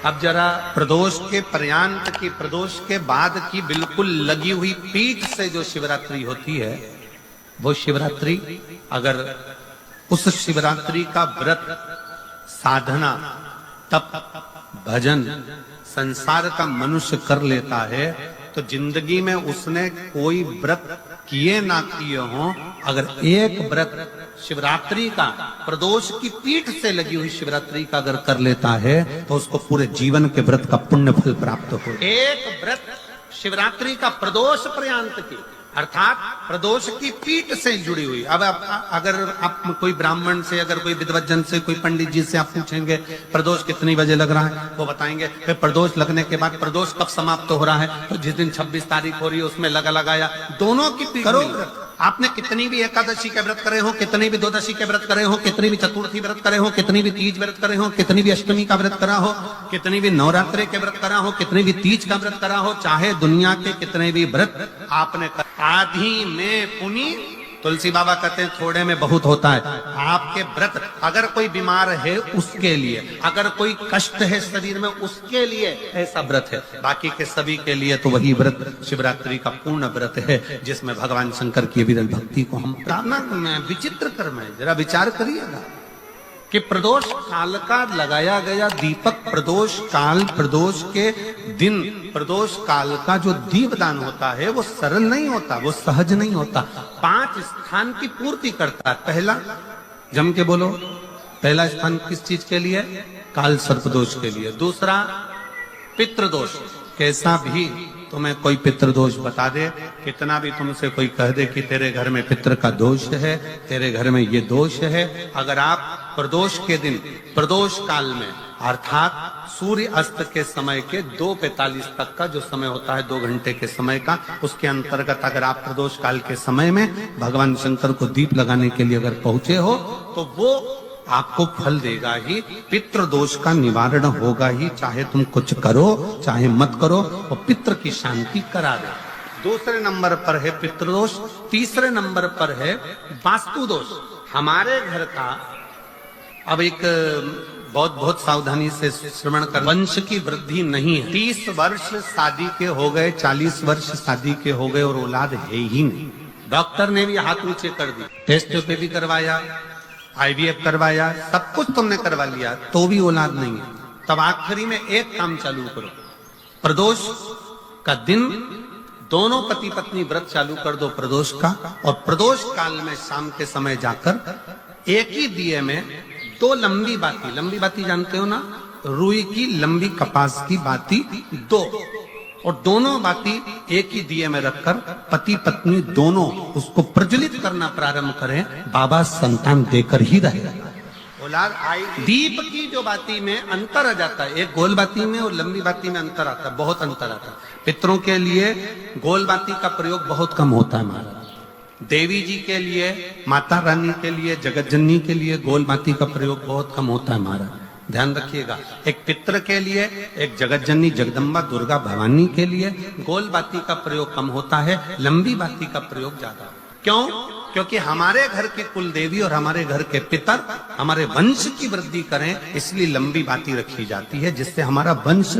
अब जरा प्रदोष के पर्यांत की, प्रदोष के बाद की बिल्कुल लगी हुई पीठ से जो शिवरात्रि होती है, वो शिवरात्रि अगर उस शिवरात्रि का व्रत, साधना, तप, भजन, संसार का मनुष्य कर लेता है तो जिंदगी में उसने कोई व्रत किए ना किए हो, अगर एक व्रत शिवरात्रि का, प्रदोष की पीठ से लगी हुई शिवरात्रि का अगर कर लेता है तो उसको पूरे जीवन के व्रत का पुण्य फल प्राप्त हो। एक व्रत शिवरात्रि का प्रदोष पर्यंत की, अर्थात प्रदोष की पीठ से जुड़ी हुई। अब अगर आप कोई ब्राह्मण से, अगर कोई विद्वज्जन से, कोई पंडित जी से आप पूछेंगे प्रदोष कितनी बजे लग रहा है, वो बताएंगे। फिर प्रदोष लगने के बाद प्रदोष कब समाप्त हो रहा है, तो जिस दिन 26 तारीख हो रही है उसमें लगाया। दोनों की पीठ करो। आपने कितनी भी एकादशी के व्रत करे हो, कितनी भी द्वादशी के व्रत करे हो, कितनी भी चतुर्थी व्रत करे हो, कितनी भी तीज व्रत करे हो, कितनी भी अष्टमी का व्रत करा हो, कितनी भी नवरात्रि के व्रत करा हो, कितनी भी तीज का व्रत करा हो, चाहे दुनिया के कितने भी व्रत आपने आधी में पुनी, तुलसी बाबा कहते हैं थोड़े में बहुत होता है। आपके व्रत, अगर कोई बीमार है उसके लिए, अगर कोई कष्ट है शरीर में उसके लिए ऐसा व्रत है, बाकी के सभी के लिए तो वही व्रत शिवरात्रि का पूर्ण व्रत है, जिसमें भगवान शंकर की विरल भक्ति को हम प्रार्थना में विचित्र कर्म है। जरा विचार करिएगा कि प्रदोष काल का लगाया गया दीपक, प्रदोष काल, प्रदोष के दिन, प्रदोष काल का जो दीपदान होता है वो सरल नहीं होता, वो सहज नहीं होता। 5 स्थान की पूर्ति करता है। पहला, जम के बोलो, पहला स्थान किस चीज के लिए? काल सर्पदोष के लिए। दूसरा, पितृदोष। कैसा भी तुम्हें कोई पितृदोष बता दे, कितना भी तुमसे कोई कह दे कि तेरे घर में पितृ का दोष है, तेरे घर में ये दोष है, अगर आप प्रदोष के दिन, प्रदोष काल में, अर्थात सूर्य अस्त के समय के 2:45 तक का जो समय होता है, 2 घंटे के समय का, उसके अंतर्गत अगर आप प्रदोष काल के समय में भगवान शंकर को दीप लगाने के लिए अगर पहुंचे हो तो वो आपको फल देगा ही, पितृदोष का निवारण होगा ही, चाहे तुम कुछ करो चाहे मत करो, और पितृ की शांति करा दे। दूसरे नंबर पर है पितृदोष। तीसरे नंबर पर है वास्तु दोष। हमारे घर का, अब एक बहुत सावधानी से श्रवण कर, वंश की वृद्धि नहीं है। 30 वर्ष शादी के हो गए, 40 वर्ष शादी के हो गए और औलाद है ही नहीं। डॉक्टर ने भी हाथ ऊंचे कर दी, टेस्ट पे भी करवाया, IVF करवाया, सब कुछ तुमने करवा लिया, तो भी औलाद नहीं है। तब आखिरी में एक काम चालू करो, प्रदोष का दिन दोनों पति पत्नी व्रत चालू कर दो प्रदोष का, और प्रदोष काल में शाम के समय जाकर एक ही दिए में 2 लंबी बाती जानते हो ना, रुई की लंबी कपास की बाती 2, और दोनों बाती एक ही दिए में रखकर पति पत्नी दोनों उसको प्रज्वलित करना प्रारंभ करें, बाबा संतान देकर ही रहेगा। औलाद आई। दीप की जो बाती में अंतर आ जाता है, एक गोल बाती में और लंबी बाती में अंतर आता है, बहुत अंतर आता है। पितरों के लिए गोल बाती का प्रयोग बहुत कम होता है महाराज। देवी जी के लिए, माता रानी के लिए, जगत जननी के लिए गोल बाती का प्रयोग बहुत कम होता है महाराज, ध्यान रखिएगा। एक पितृ के लिए, एक जगत जननी जगदम्बा दुर्गा भवानी के लिए गोल बाती का प्रयोग कम होता है, लंबी बाती का प्रयोग ज्यादा। क्यों? क्योंकि हमारे घर की कुल देवी और हमारे घर के पितर हमारे वंश की वृद्धि करें, इसलिए लंबी बाती रखी जाती है, जिससे हमारा वंश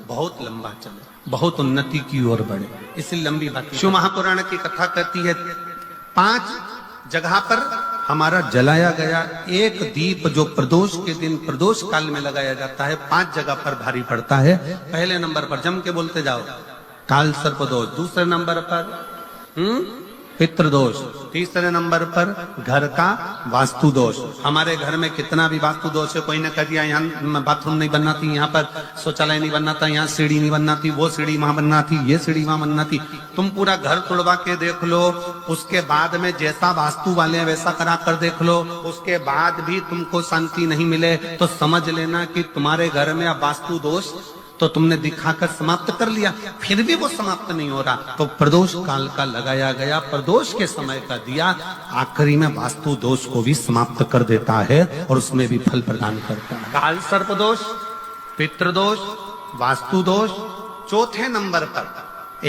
बहुत लंबा चले, बहुत उन्नति की ओर बढ़े, इसलिए लंबी बाती। शिव महापुराण की कथा कहती है 5 जगह पर हमारा जलाया गया एक दीप जो प्रदोष के दिन, प्रदोष काल में लगाया जाता है, 5 जगह पर भारी पड़ता है। पहले नंबर पर, जम के बोलते जाओ, काल सर्पदोष। दूसरे नंबर पर पितृदोष। तीसरे नंबर पर घर का वास्तु दोष। हमारे घर में कितना भी वास्तु दोष है, कोई ने कह दिया यहाँ बाथरूम नहीं बनना थी, यहाँ पर शौचालय नहीं बनना था, यहाँ सीढ़ी नहीं बनना थी, वो सीढ़ी वहां बनना थी, ये सीढ़ी वहां बनना थी। तुम पूरा घर तुड़वा के देख लो, उसके बाद में जैसा वास्तु वाले हैं वैसा करा कर देख लो, उसके बाद भी तुमको शांति नहीं मिले तो समझ लेना कि तुम्हारे घर में अब वास्तु दोष तो तुमने दिखाकर समाप्त कर लिया, फिर भी वो समाप्त नहीं हो रहा, तो प्रदोष काल का लगाया गया प्रदोष के समय का दिया आखिरी में वास्तु दोष को भी समाप्त कर देता है और उसमें भी फल प्रदान करता है। काल सर्प दोष, पितृदोष, वास्तु दोष। चौथे नंबर पर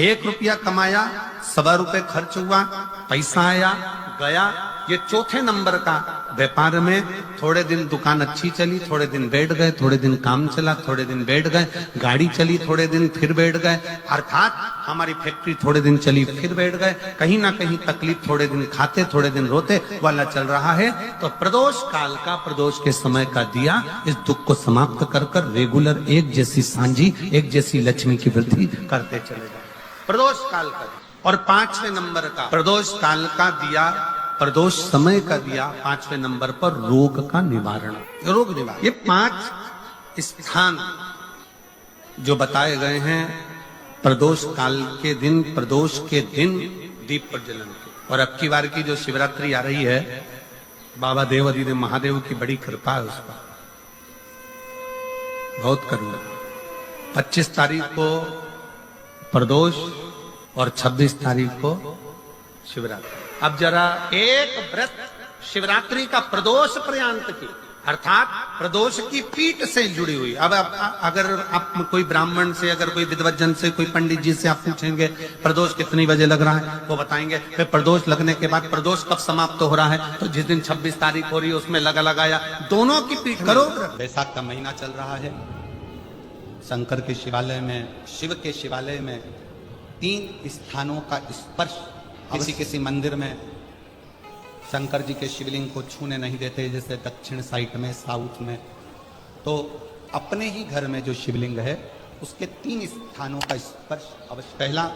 1 रुपया कमाया, 1.25 रुपए खर्च हुआ, पैसा आया गया, ये चौथे नंबर का व्यापार में थोड़े दिन दुकान अच्छी चली, थोड़े दिन बैठ गए, थोड़े दिन काम चला, थोड़े दिन बैठ गए, गाड़ी चली, थोड़े दिन फिर बैठ गए, अर्थात हमारी फैक्ट्री थोड़े दिन चली फिर बैठ गए, कहीं ना कहीं तकलीफ, थोड़े दिन खाते थोड़े दिन रोते वाला चल रहा है। तो प्रदोष काल का, प्रदोष के समय का दिया इस दुख को समाप्त कर कर रेगुलर एक जैसी सांझी, एक जैसी लक्ष्मी की वृद्धि करते चले जाए। प्रदोष काल का। और 5वें नंबर का प्रदोष काल का दिया, प्रदोष समय का दिया 5वें नंबर पर रोग का निवारण, रोग निवारण। ये 5 स्थान जो बताए गए हैं प्रदोष काल के दिन, प्रदोष के दिन दीप प्रज्वलन के। और अब की बार की जो शिवरात्रि आ रही है, बाबा देवाधिदेव महादेव की बड़ी कृपा है उस पर, बहुत करुणा। 25 तारीख को प्रदोष और 26 तारीख को शिवरात्रि। अब जरा एक व्रत शिवरात्रि का प्रदोष पर्यंत की, अर्थात प्रदोष की पीठ से जुड़ी हुई। अब अगर आप कोई ब्राह्मण से, अगर कोई विद्वज्जन से, कोई पंडित जी से आप पूछेंगे प्रदोष कितनी बजे लग रहा है, वो बताएंगे। फिर प्रदोष लगने के बाद प्रदोष कब समाप्त हो रहा है, तो जिस दिन 26 तारीख हो रही है उसमें लगाया। दोनों की पीठ करो। बैसाख का महीना चल रहा है, शंकर के शिवालय में, शिव के शिवालय में 3 स्थानों का स्पर्श। किसी मंदिर में शंकर जी के शिवलिंग को छूने नहीं देते, जैसे दक्षिण साइड में, साउथ में। तो अपने ही घर में जो शिवलिंग है उसके 3 स्थानों का स्पर्श अवश्य। पहला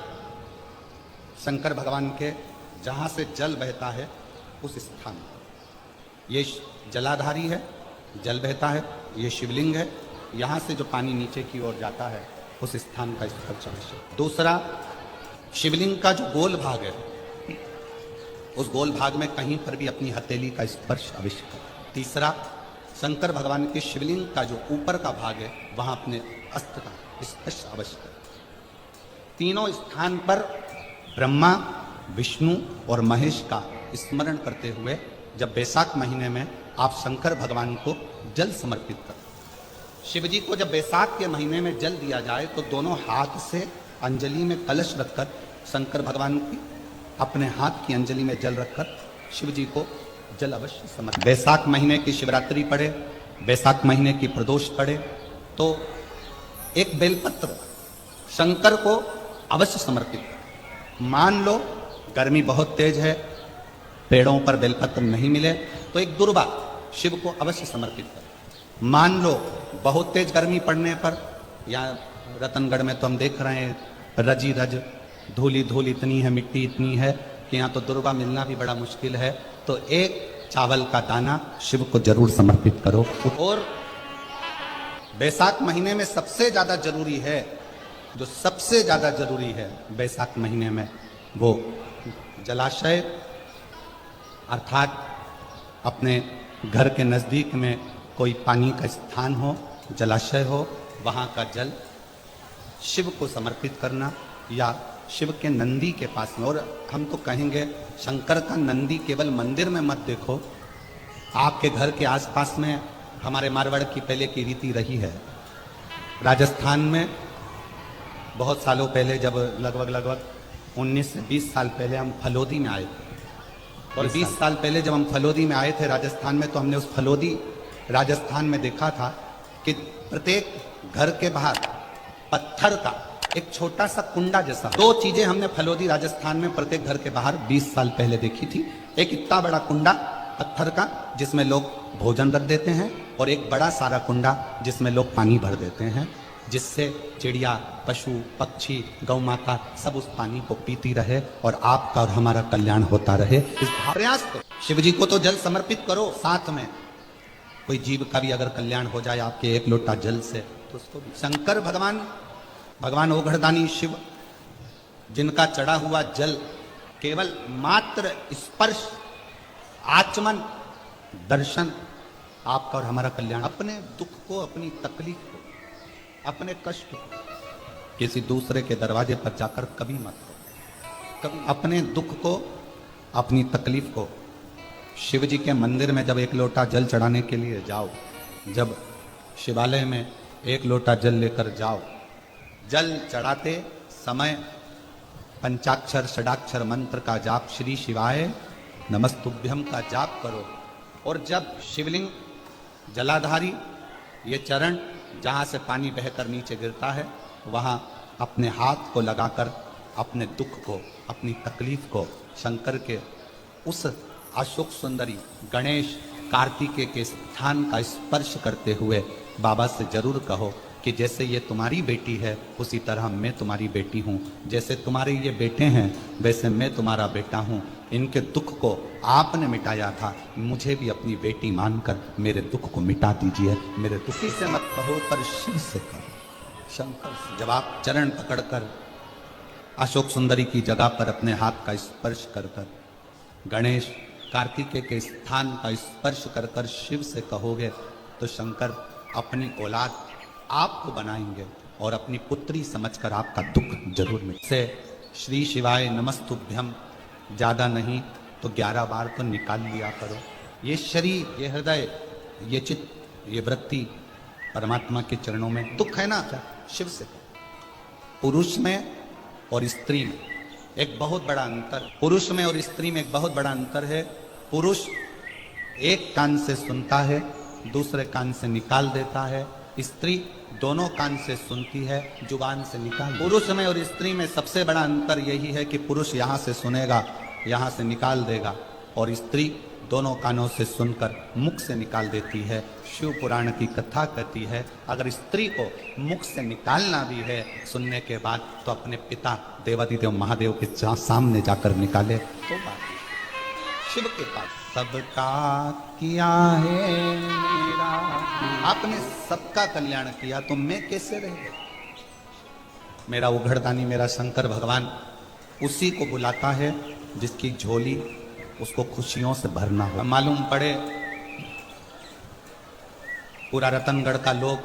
शंकर भगवान के जहां से जल बहता है उस स्थान, ये जलाधारी है, जल बहता है, ये शिवलिंग है। यहां से जो पानी नीचे की ओर जाता है उस स्थान का स्पर्श अवश्य। दूसरा, शिवलिंग का जो गोल भाग है उस गोल भाग में कहीं पर भी अपनी हथेली का स्पर्श अवश्य करें। तीसरा, शंकर भगवान के शिवलिंग का जो ऊपर का भाग है वहां अपने अस्त्र का स्पर्श अवश्य करें। तीनों स्थान पर ब्रह्मा, विष्णु और महेश का स्मरण करते हुए जब बैसाख महीने में आप शंकर भगवान को जल समर्पित करें। शिव जी को जब बैसाख के महीने में जल दिया जाए तो दोनों हाथ से अंजलि में कलश रखकर शंकर भगवान की, अपने हाथ की अंजलि में जल रखकर शिव जी को जल अवश्य समर्पित। बैसाख महीने की शिवरात्रि पड़े, बैसाख महीने की प्रदोष पड़े तो एक बेलपत्र शंकर को अवश्य समर्पित। मान लो गर्मी बहुत तेज है, पेड़ों पर बेलपत्र नहीं मिले तो एक दुर्वा शिव को अवश्य समर्पित करें। मान लो बहुत तेज गर्मी पड़ने पर, या रतनगढ़ में तो हम देख रहे हैं रजी रज, धूली धूल इतनी है, मिट्टी इतनी है कि यहाँ तो दुर्वा मिलना भी बड़ा मुश्किल है, तो एक चावल का दाना शिव को जरूर समर्पित करो। और बैसाख महीने में सबसे ज्यादा जरूरी है, जो सबसे ज्यादा जरूरी है बैसाख महीने में, वो जलाशय, अर्थात अपने घर के नजदीक में कोई पानी का स्थान हो, जलाशय हो, वहां का जल शिव को समर्पित करना, या शिव के नंदी के पास में। और हम तो कहेंगे शंकर का नंदी केवल मंदिर में मत देखो, आपके घर के आसपास में। हमारे मारवाड़ की पहले की रीति रही है, राजस्थान में बहुत सालों पहले, जब लगभग 19 से 20 साल पहले हम फलोदी में आए थे, और 20 साल पहले जब हम फलोदी में आए थे राजस्थान में, तो हमने उस फलोदी राजस्थान में देखा था कि प्रत्येक घर के बाहर पत्थर का एक छोटा सा कुंडा जैसा। 2 चीजें हमने फलोदी राजस्थान में प्रत्येक घर के बाहर 20 साल पहले देखी थी। एक इतना बड़ा कुंडा पत्थर का जिसमें लोग भोजन रख देते हैं, और एक बड़ा सारा कुंडा जिसमें लोग पानी भर देते हैं, जिससे चिड़िया, पशु, पक्षी, गौ माता सब उस पानी को पीती रहे और आपका और हमारा कल्याण होता रहे। इस प्रयास को शिव जी को तो जल समर्पित करो, साथ में कोई जीव का भी अगर कल्याण हो जाए आपके एक लोटा जल से, तो उसको भी। शंकर भगवान ओघड़दानी शिव, जिनका चढ़ा हुआ जल केवल मात्र स्पर्श, आचमन, दर्शन, आपका और हमारा कल्याण। अपने दुख को, अपनी तकलीफ को, अपने कष्ट को किसी दूसरे के दरवाजे पर जाकर कभी मत करो। कभी अपने दुख को, अपनी तकलीफ को शिव जी के मंदिर में जब एक लोटा जल चढ़ाने के लिए जाओ, जब शिवालय में एक लोटा जल लेकर जाओ, जल चढ़ाते समय पंचाक्षर षडाक्षर मंत्र का जाप, श्री शिवाय नमस्तुभ्यम का जाप करो। और जब शिवलिंग जलाधारी ये चरण जहां से पानी बहकर नीचे गिरता है, वहां अपने हाथ को लगाकर अपने दुख को, अपनी तकलीफ को शंकर के उस अशोक सुंदरी गणेश कार्तिकेय के स्थान का स्पर्श करते हुए बाबा से जरूर कहो कि जैसे ये तुम्हारी बेटी है उसी तरह मैं तुम्हारी बेटी हूँ, जैसे तुम्हारे ये बेटे हैं वैसे मैं तुम्हारा बेटा हूँ। इनके दुख को आपने मिटाया था, मुझे भी अपनी बेटी मानकर मेरे दुख को मिटा दीजिए। मेरे दुखी से मत कहो पर शिव से कहो। शंकर जब आप चरण पकड़कर अशोक सुंदरी की जगह पर अपने हाथ का स्पर्श कर कर, गणेश कार्तिकेय के स्थान का स्पर्श कर कर शिव से कहोगे तो शंकर अपनी औलाद आपको बनाएंगे और अपनी पुत्री समझकर आपका दुख जरूर मिटे। से श्री शिवाय नमस्तुभ्यम ज्यादा नहीं तो 11 बार तो निकाल लिया करो। ये शरीर, ये हृदय, ये चित्त, ये वृत्ति परमात्मा के चरणों में। दुख है ना, शिव से। पुरुष में और स्त्री में एक बहुत बड़ा अंतर, पुरुष में और स्त्री में एक बहुत बड़ा अंतर है। पुरुष एक कान से सुनता है, दूसरे कान से निकाल देता है। स्त्री दोनों कान से सुनती है, जुबान से निकाल। पुरुष में और स्त्री में सबसे बड़ा अंतर यही है कि पुरुष यहाँ से सुनेगा, यहाँ से निकाल देगा, और स्त्री दोनों कानों से सुनकर मुख से निकाल देती है। शिव पुराण की कथा कहती है अगर स्त्री को मुख से निकालना भी है सुनने के बाद तो अपने पिता देवादिदेव महादेव के सामने जाकर निकाले तो बात शिव के पास। सबका किया है मेरा, आपने सबका कल्याण किया तो मैं कैसे रह गया। मेरा उघड़दानी मेरा शंकर भगवान उसी को बुलाता है जिसकी झोली उसको खुशियों से भरना हो। मालूम पड़े पूरा रतनगढ़ का लोग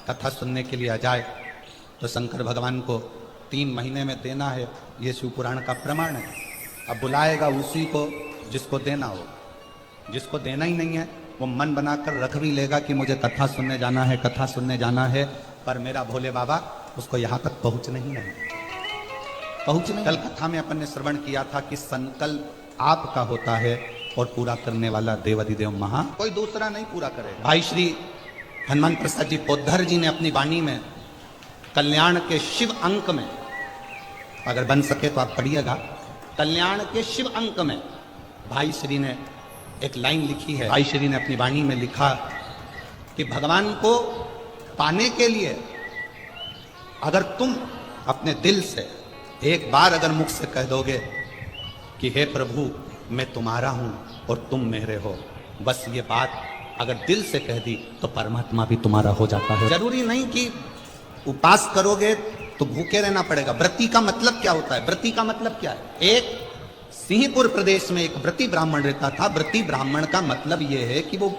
कथा सुनने के लिए आ जाए तो शंकर भगवान को 3 महीने में देना है, ये शिव पुराण का प्रमाण है। अब बुलाएगा उसी को जिसको देना हो, जिसको देना ही नहीं है वो मन बनाकर रख भी लेगा कि मुझे कथा सुनने जाना है, कथा सुनने जाना है, पर मेरा भोले बाबा उसको यहाँ तक पहुँचना ही नहीं, पहुँचने। कल कथा में अपन ने श्रवण किया था कि संकल्प आपका होता है और पूरा करने वाला देवादिदेव महा कोई दूसरा नहीं पूरा करेगा। भाई श्री हनुमान प्रसाद जी पोद्धर जी ने अपनी वाणी में कल्याण के शिव अंक में, अगर बन सके तो आप पढ़िएगा, कल्याण के शिव अंक में भाई श्री ने एक लाइन लिखी है। भाई श्री ने अपनी वाणी में लिखा कि भगवान को पाने के लिए अगर तुम अपने दिल से एक बार अगर मुख से कह दोगे कि हे प्रभु मैं तुम्हारा हूं और तुम मेरे हो, बस ये बात अगर दिल से कह दी तो परमात्मा भी तुम्हारा हो जाता है। जरूरी नहीं कि उपास करोगे तो भूखे रहना पड़ेगा। व्रती का मतलब क्या होता है? व्रती का मतलब क्या है? एक सिंहपुर प्रदेश में एक व्रती ब्राह्मण रहता था। व्रती ब्राह्मण का मतलब यह है कि वो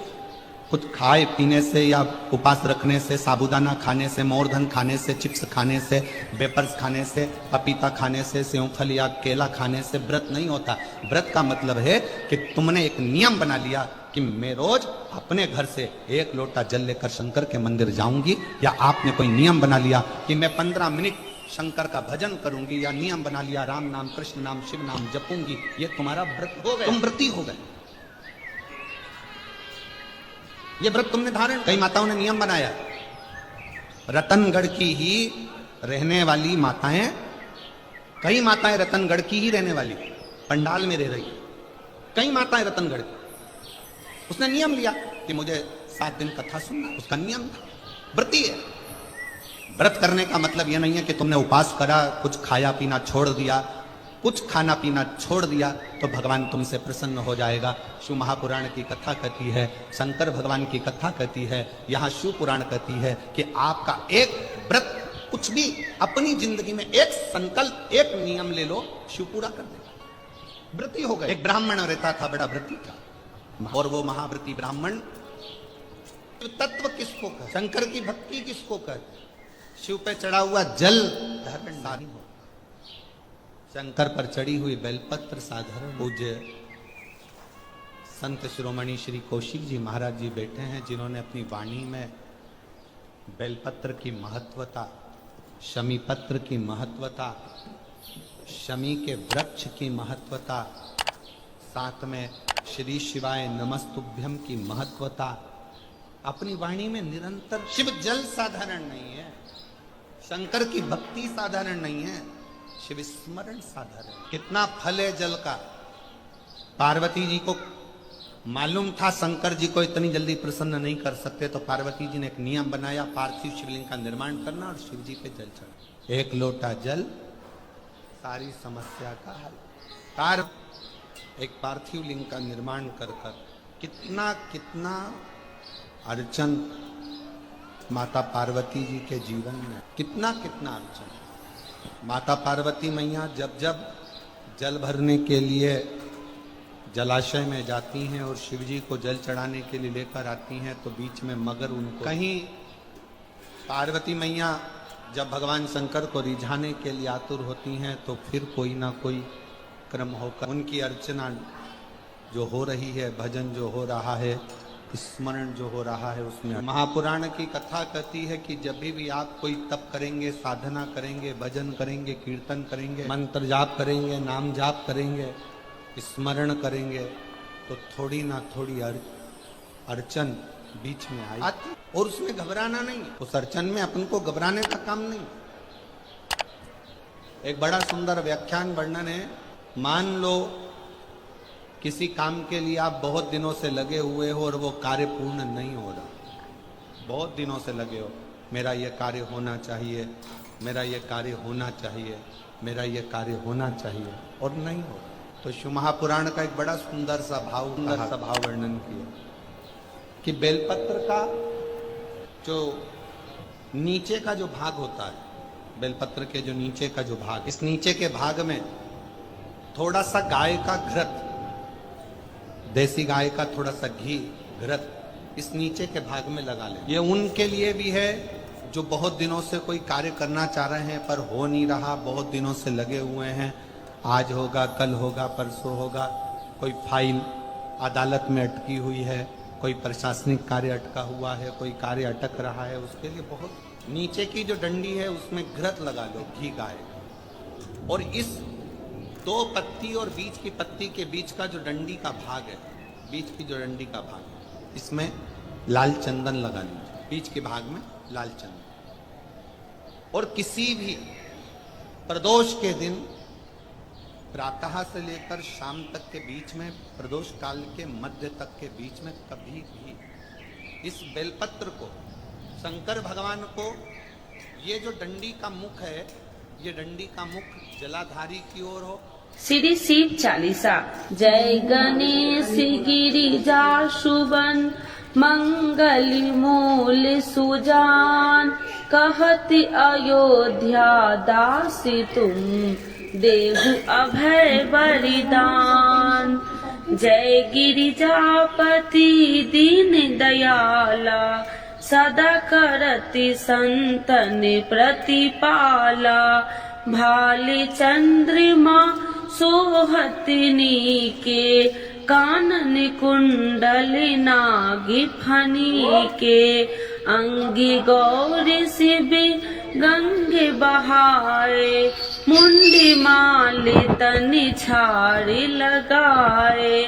कुछ खाए पीने से या उपास रखने से, साबूदाना खाने से, मोरधन खाने से, चिप्स खाने से, वेपर्स खाने से, पपीता खाने से, सेवफल या केला खाने से व्रत नहीं होता। व्रत का मतलब है कि तुमने एक नियम बना लिया कि मैं रोज अपने घर से 1 लोटा जल लेकर शंकर के मंदिर जाऊंगी, या आपने कोई नियम बना लिया कि मैं 15 मिनट शंकर का भजन करूंगी, या नियम बना लिया राम नाम, कृष्ण नाम, शिव नाम जपूंगी, ये तुम्हारा व्रत हो गया, तुम व्रती हो गए। ये व्रत तुमने धारण। कई माताओं ने नियम बनाया, रतनगढ़ की ही रहने वाली माताएं, कई माताएं रतनगढ़ की ही रहने वाली पंडाल में रह रही, कई माताएं रतनगढ़ की। उसने नियम लिया कि मुझे 7 दिन कथा सुनना, उसका नियम था, व्रती है। व्रत करने का मतलब यह नहीं है कि तुमने उपास करा, कुछ खाया पीना छोड़ दिया, कुछ खाना पीना छोड़ दिया तो भगवान तुमसे प्रसन्न हो जाएगा। शिव महापुराण की कथा कहती है, शंकर भगवान की कथा कहती है, यहाँ शिव पुराण कहती है कि आपका एक व्रत, कुछ भी अपनी जिंदगी में एक संकल्प, एक नियम ले लो, शिव पूरा कर देगा, व्रती हो गए। एक ब्राह्मण रहता था, बड़ा व्रती था, और वो महाव्रती ब्राह्मण तत्व किसको कर, शंकर की भक्ति किसको कर, शिव पे चढ़ा हुआ जल धारण हो, शंकर पर चढ़ी हुई बेलपत्र साधारण। पूज्य संत शिरोमणि श्री कौशिक जी महाराज जी बैठे हैं, जिन्होंने अपनी वाणी में बेलपत्र की महत्वता, शमी पत्र की महत्वता, शमी के वृक्ष की महत्वता, साथ में श्री शिवाय नमस्तुभ्यम की महत्वता अपनी वाणी में निरंतर। शिव जल साधारण नहीं है, शंकर की भक्ति साधारण नहीं है, शिव स्मरण साधारण। कितना फल है जल का। पार्वती जी को मालूम था शंकर जी को इतनी जल्दी प्रसन्न नहीं कर सकते, तो पार्वती जी ने एक नियम बनाया, पार्थिव शिवलिंग का निर्माण करना और शिव जी पे जल चढ़ाना। एक लोटा जल सारी समस्या का हल। एक पार्थिव लिंग का निर्माण कर कितना कितना अर्चन माता पार्वती जी के जीवन में, कितना कितना अर्चन। माता पार्वती मैया जब जब जल भरने के लिए जलाशय में जाती हैं और शिव जी को जल चढ़ाने के लिए लेकर आती हैं, तो बीच में मगर उनको कहीं पार्वती मैया जब भगवान शंकर को रिझाने के लिए आतुर होती हैं, तो फिर कोई ना कोई क्रम होकर उनकी अर्चना जो हो रही है, भजन जो हो रहा है, स्मरण जो हो रहा है, उसमें महापुराण की कथा कहती है कि जब भी आप कोई तप करेंगे, साधना करेंगे, भजन करेंगे, कीर्तन करेंगे, मंत्र जाप करेंगे, नाम जाप करेंगे, स्मरण करेंगे, तो थोड़ी ना थोड़ी अर्चन बीच में आती, और उसमें घबराना नहीं। उस अर्चन में अपन को घबराने का काम नहीं। एक बड़ा सुंदर व्याख्यान वर्णन है। मान लो किसी काम के लिए आप बहुत दिनों से लगे हुए हो और वो कार्य पूर्ण नहीं हो रहा, बहुत दिनों से लगे हो, मेरा ये कार्य होना चाहिए, मेरा ये कार्य होना चाहिए, मेरा ये कार्य होना चाहिए, और नहीं हो रहा। तो शिव महापुराण का एक बड़ा सुंदर सा भाव वर्णन किया कि बेलपत्र का जो नीचे का जो भाग होता है, बेलपत्र के जो नीचे का जो भाग, इस नीचे के भाग में थोड़ा सा गाय का घृत, देसी गाय का थोड़ा सा घी, घृत इस नीचे के भाग में लगा ले। ये उनके लिए भी है जो बहुत दिनों से कोई कार्य करना चाह रहे हैं पर हो नहीं रहा, बहुत दिनों से लगे हुए हैं, आज होगा, कल होगा, परसों होगा, कोई फाइल अदालत में अटकी हुई है, कोई प्रशासनिक कार्य अटका हुआ है, कोई कार्य अटक रहा है, उसके लिए बहुत नीचे की जो डंडी है उसमें घृत लगा लो, घी गाय। और इस दो पत्ती और बीच की पत्ती के बीच का जो डंडी का भाग है, बीच की जो डंडी का भाग, इसमें लाल चंदन लगा लीजिए, बीच के भाग में लाल चंदन। और किसी भी प्रदोष के दिन प्रातः से लेकर शाम तक के बीच में, प्रदोष काल के मध्य तक के बीच में कभी भी इस बेलपत्र को, शंकर भगवान को, ये जो डंडी का मुख है, ये डंडी का मुख जलाधारी की ओर हो। श्री शिव चालीसा। जय गणेश गिरिजा शुभन मंगली मूल सुजान, कहति अयोध्या दासी तुम, देहु अभय बलिदान। जय गिरिजापति दीन दयाला, सदा करति संतन प्रतिपाला। भाले चंद्रमा सोहतिनी के, कानन कुंडल नागी फनी के। अंगी गौरी शिव गंगे बहाए, मुंडी माले तनि छाड़ी लगाए।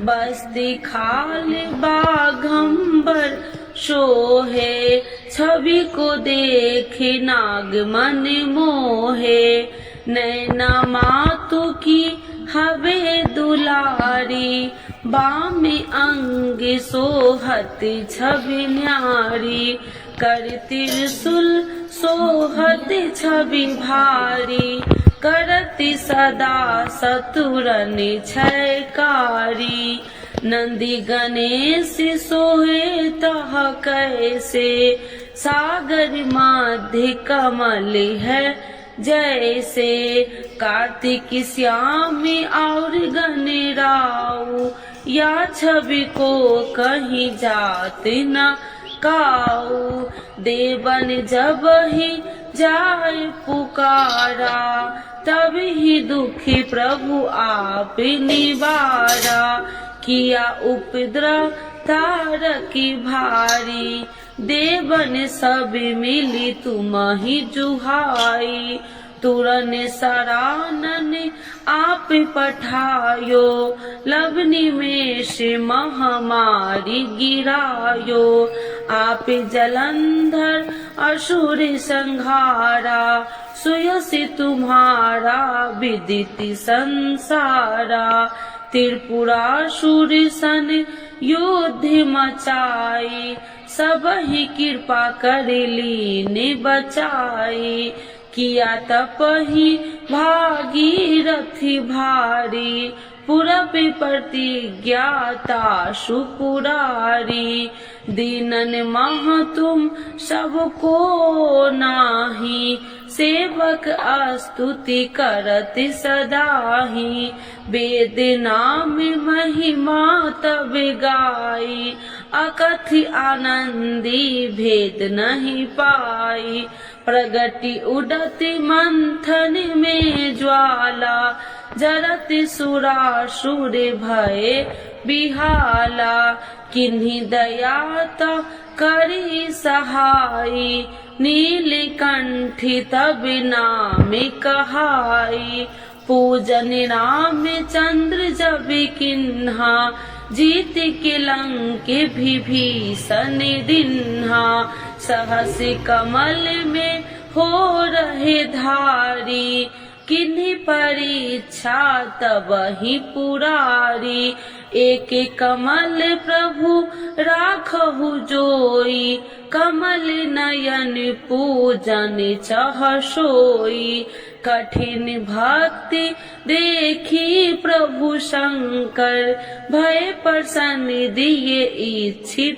बस्ती खाल बाघंबर शोहे, छवि को देखे नाग मन मोहे। नैना मातु की हवे दुलारी, बामे अंग सोहत छवि न्यारी। कर त्रिशूल सोहत छवि भारी, करति सदा सतुरन छयकारी। नंदी गणेश सोहे तह कैसे, सागर मध्य कमल है जैसे। कार्तिक श्याम और गणराऊ, या छवि को कहीं जात न काऊ। देवन जब ही जाय पुकारा, तब ही दुखी प्रभु आप निवारा। किया उपद्रव तारकी भारी, देवन सब मिली तुम ही जुहाई। तुरन सरानन आप पठायो, लवनी में से महामारी गिरायो। आप जलंधर असुर संहारा, सुयसि तुम्हारा विदित संसारा। त्रिपुरासुर सन युद्ध मचाई, सबहि कृपा कर लीन बचाई। किया तपहि भागीरथी भारी, पूरब प्रतिज्ञाता सुपुरारी। दीनन मह तुम सबको नाही, सेवक स्तुति करत सदाही। वेद नाम महिमा तब गाई, अकथि आनंदी भेद नहीं पाई। प्रगति उडति मंथन में ज्वाला, जरत सुरासुर भय बिहाला। किन्हीं दयात करी सहाई, नीलकंठी तब नाम कहाई। पूजन राम चंद्र जब किन्हा, जीत के लंक विभीषण दिन्हा। सहस कमल में हो रहे धारी, किन्हीं परीक्षा तब ही पुरारी। एक कमल प्रभु राखहु जोई, कमल नयन पूजन चह सोई। कठिन भक्ति देखी प्रभु शंकर, भय प्रसन्न दिए इच्छित